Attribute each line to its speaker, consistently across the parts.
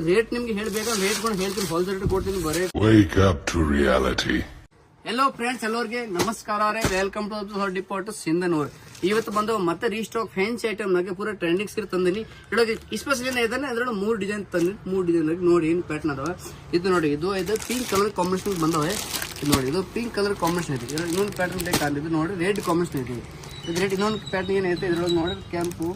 Speaker 1: Rate ನಿಮ್ಗೆ ಹೇಳ್ಬೇಕಾ rate ಗಳು ಹೇಳ್ತೀನಿ, ಹೋಲ್ಸೇಲ್ ರೇಟ್ ಕೊಡ್ತೀನಿ ಬರೀ.
Speaker 2: Wake up to reality.
Speaker 1: Hello friends, ಎಲ್ಲರಿಗೆ ನಮಸ್ಕಾರ ರೀ. Welcome to depart Sindhanur. ಇವತ್ತು ಬಂದು ಮತ್ತೆ ರೀಸ್ಟಾಕ್ ಫ್ಯಾನ್ಸಿ ಐಟಮ್ ನಾಗೆ ಪೂರ ಟ್ರೆಂಡಿಂಗ್ ಸೀರೆ ತಂದಿನಿ. ಇವಾಗ ಸ್ಪೆಷಲ್ ಏನಿದೆ ಅದ್ರಲ್ಲಿ 3 ಡಿಸೈನ್ ತಂದಿನಿ. 3 ಡಿಸೈನ್ ನೋಡಿ ಏನ್ ಪ್ಯಾಟರ್ನ್ ಅದಾವ. ಇದು ನೋಡಿ, ಇದು ಪಿಂಕ್ ಕಲರ್ ಕಾಂಬಿನೇಷನ್ ಬಂದವೆ. ಇದು ನೋಡಿ, ಇದು ಪಿಂಕ್ ಕಲರ್ ಕಾಂಬಿನೇಷನ್ ಇದೆ. ಇನ್ನೊಂದು ಪ್ಯಾಟರ್ನ್ ಬೇಕಾಗಿದ್ದು ನೋಡಿ, ರೆಡ್ ಕಾಂಬಿನೇಷನ್ ಇದೆ. ಇದು ರೆಡ್ ಇನ್ನೊಂದು ಪ್ಯಾಟರ್ನ್ ಏನೈತೆ ಇದ್ರೊಳಗೆ ನೋಡಿ, ಕೆಂಪು,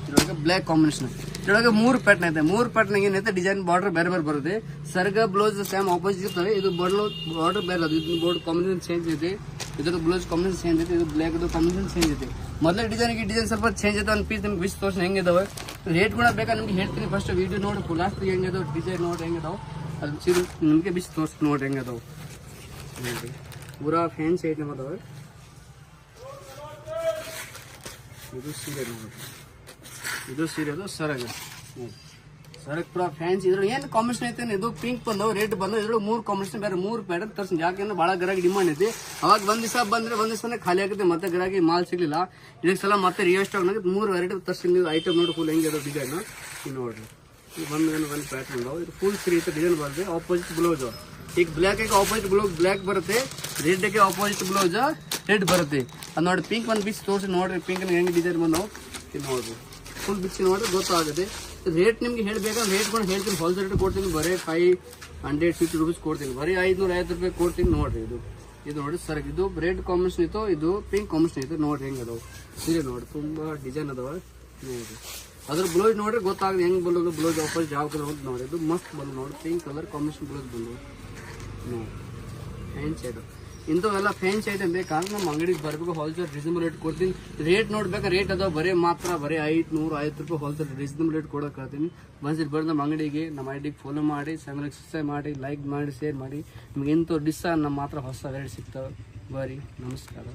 Speaker 1: ಇದ್ರೊಳಗೆ ಬ್ಲಾಕ್ ಕಾಂಬಿನೇಷನ್. ಇದ್ರೊಳಗೆ 3 ಪ್ಯಾಟರ್ನ್ ಐತೆ. 3 ಪ್ಯಾಟರ್ನ್ ಏನೈತೆ ಡಿಸೈನ್ ಬಾರ್ಡರ್ ಬೇರೆ ಬೇರೆ ಬರುತ್ತೆ. ಸರ್ಗ ಬ್ಲೌಸ್ ಸೇಮ್ ಆಪೋಸಿಟ್ ಇರ್ತವೆ. ಇದು ಬಾರ್ಡರ್ ಬೇರೆ ಅದು. ಇದು ಬೋರ್ಡ್ ಕಾಂಬಿನೇಷನ್ ಚೇಂಜ್ ಐತೆ. ಇದ್ರ ಬ್ಲೌಸ್ ಕಾಂಬಿನೇಷನ್ ಚೇಂಜ್ ಐತೆ. ಇದು ಬ್ಲಾಕ್ ಕಾಂಬಿನೇಷನ್ ಚೇಂಜ್ ಐತೆ. ಮೊದಲ ಡಿಸೈನ್ ಸ್ವಲ್ಪ ಚೇಂಜ್ ಐತೆ. ಒಂದು ಪೀಸ್ ನಿಮ್ಗೆ ಬಿಸಿ ತೋರಿಸಿ ಹೆಂಗಿದಾವೆ, ರೇಟ್ ಕೂಡ ಬೇಕಾ ನಿಮ್ಗೆ ಹೇಳ್ತೀನಿ. ಫಸ್ಟ್ ವಿಡಿಯೋ ನೋಡಿ ಲಾಸ್ಟ್ ಹೆಂಗಿದಾವೆ, ಡಿಸೈನ್ ನೋಡಿ ಹೆಂಗಿದಾವೆ, ಅದು ಸೀರೆ ನಿಮಗೆ ಬಿಸಿ ತೋರಿಸಿ ನೋಡಿ ಹೆಂಗಿದಾವೆ. ನೋಡಿ ಪೂರಾ ಫ್ಯಾನ್ಸಿ ಐಟಮ್ ಅದಾವೆ. ಇದು ಸೀರೆ ನೋಡಿ, ಇದು ಸೀರೆದು ಸರಗ. ಸರಗ್ ಪೂರಾ ಫ್ಯಾನ್ಸಿ. ಇದ್ರಲ್ಲಿ ಏನು ಕಾಂಬಿನೇಷನ್ ಐತೆ, ಇದು ಪಿಂಕ್ ಬಂದವು, ರೆಡ್ ಬಂದವು. ಇದ್ರೊಳಗೆ 3 ಕಾಂಬಿನೇಷನ್ ಬೇರೆ 3 ಪ್ಯಾಟರ್ನ್ ತರ್ಸಿ. ಯಾಕೆಂದ್ರೆ ಭಾಳ ಗಿರಾಕಿ ಡಿಮಾಂಡ್ ಐತಿ. ಅವಾಗ ಒಂದ್ ದಿವಸ ಬಂದ್ರೆ ಒಂದ್ ದಿವಸ ಖಾಲಿ ಆಗುತ್ತೆ, ಮತ್ತೆ ಗಿರಾಕಿ ಮಾಲ್ ಸಿಗ್ಲಿಲ್ಲ. ಇದಕ್ಕೆ ಸಲ ಮತ್ತೆ ರಿಯಸ್ಟಾಕ್ 3 ವೆರೈಟಿ ತರ್ಸಿ ಐಟಮ್ ನೋಡಿ. ಫುಲ್ ಹೆಂಗೆ ಡಿಸೈನ್ ಇದು ನೋಡ್ರಿ. ಒಂದು ಪ್ಯಾಟರ್ನ್ ಅದಾವ. ಇದು ಫುಲ್ ಸೀರೆ ಐತೆ. ಡಿಸೈನ್ ಬರುತ್ತೆ. Opposite blouse. ಈಗ ಬ್ಲ್ಯಾಕ್ ಆಗಿ ಆಪೋಸಿಟ್ ಬ್ಲ್ಯಾಕ್ ಬರುತ್ತೆ, ರೆಡ್ ಆಗಿ ಆಪೋಸಿಟ್ ಬ್ಲೌಸ್ ರೆಡ್ ಬರುತ್ತೆ. ಅದು ನೋಡಿ, ಪಿಂಕ್ ಒಂದು ಬಿಚ್ಚಿ ತೋರಿಸಿ ನೋಡ್ರಿ. ಪಿಂಕ್ ಹೆಂಗೆ ಡಿಸೈನ್ ಬಂದವು ಇದು ನೋಡ್ರಿ. ಫುಲ್ ಬಿಚ್ಚಿ ನೋಡ್ರಿ ಗೊತ್ತಾಗುತ್ತೆ. ರೇಟ್ ನಿಮ್ಗೆ ಹೇಳ್ಬೇಕಾ ರೇಟ್ ಕೂಡ ಹೇಳ್ತೀನಿ, ಹೋಲ್ಸೇಲ್ ರೇಟ್ ಕೊಡ್ತೀನಿ. ಬರೀ 550 ರೂಪೀಸ್ ಕೊಡ್ತೀನಿ. ಬರೀ 550 ರೂಪಾಯಿ ಕೊಡ್ತೀನಿ ನೋಡ್ರಿ. ಇದು ನೋಡಿ ಸರ್, ಇದು ರೆಡ್ ಕಾಂಬಿನೇಷನ್ ಇತ್ತು, ಇದು ಪಿಂಕ್ ಕಾಂಬಿನೇಷನ್ ಇತ್ತು. ನೋಡ್ರಿ ಹೆಂಗ್ ಅದಾವ ಸೀರೆ ನೋಡಿ, ತುಂಬಾ ಡಿಸೈನ್ ಅದಾವ ನೋಡ್ರಿ. ಅದ್ರ ಬ್ಲೌಸ್ ನೋಡ್ರಿ ಗೊತ್ತಾಗುತ್ತೆ ಹೆಂಗ್ ಬಂದದು. ಬ್ಲೌಸ್ ವಾಪಸ್ ಯಾವ ಕಲರ್ ಅಂತ ನೋಡಿ. ಇದು ಮಸ್ತ್ ಬಂದು ನೋಡಿ, ಪಿಂಕ್ ಕಲರ್ ಕಾಂಬಿನೇಷನ್ ಬ್ಲೌಸ್ ಬಂದು ನೋಡಿ. ಫ್ಯಾನ್ಸಿ ಐಟಮ್ ಇಂಥವೆಲ್ಲ ಫ್ಯಾನ್ಸಿ ಐಟಮ್ ಬೇಕಾದ್ರೆ ನಮ್ಮ ಅಂಗಡಿಗೆ ಬರಬೇಕು. ಹೋಲ್ಸೇಲ್ ರೀಸನಬಲ್ ರೇಟ್ ಕೊಡ್ತೀನಿ. ರೇಟ್ ನೋಡ್ಬೇಕಾ ರೇಟ್ ಅದಾವ ಬರೀ 550 ರೂಪಾಯಿ ಹೋಲ್ಸೇಲ್ ರೀಸನಬಲ್ ರೇಟ್ ಕೊಡೋಕೆ ಹೇಳ್ತೀನಿ. ಬಂದು ಬರೋ ನಮ್ಮ ಅಂಗಡಿಗೆ, ನಮ್ಮ ಐಡಿಗೆ ಫಾಲೋ ಮಾಡಿ, ಚಾನಲ್ಗೆ ಸಬ್ಸ್ಕ್ರೈಬ್ ಮಾಡಿ, ಲೈಕ್ ಮಾಡಿ, ಶೇರ್ ಮಾಡಿ. ನಿಮ್ಗೆ ಇಂಥ ಡಿಸ್ಸ ನಮ್ಮ ಮಾತ್ರ ಹೊಸ ರೇಟ್ ಸಿಗ್ತಾವೆ. ಬರೀ ನಮಸ್ಕಾರ.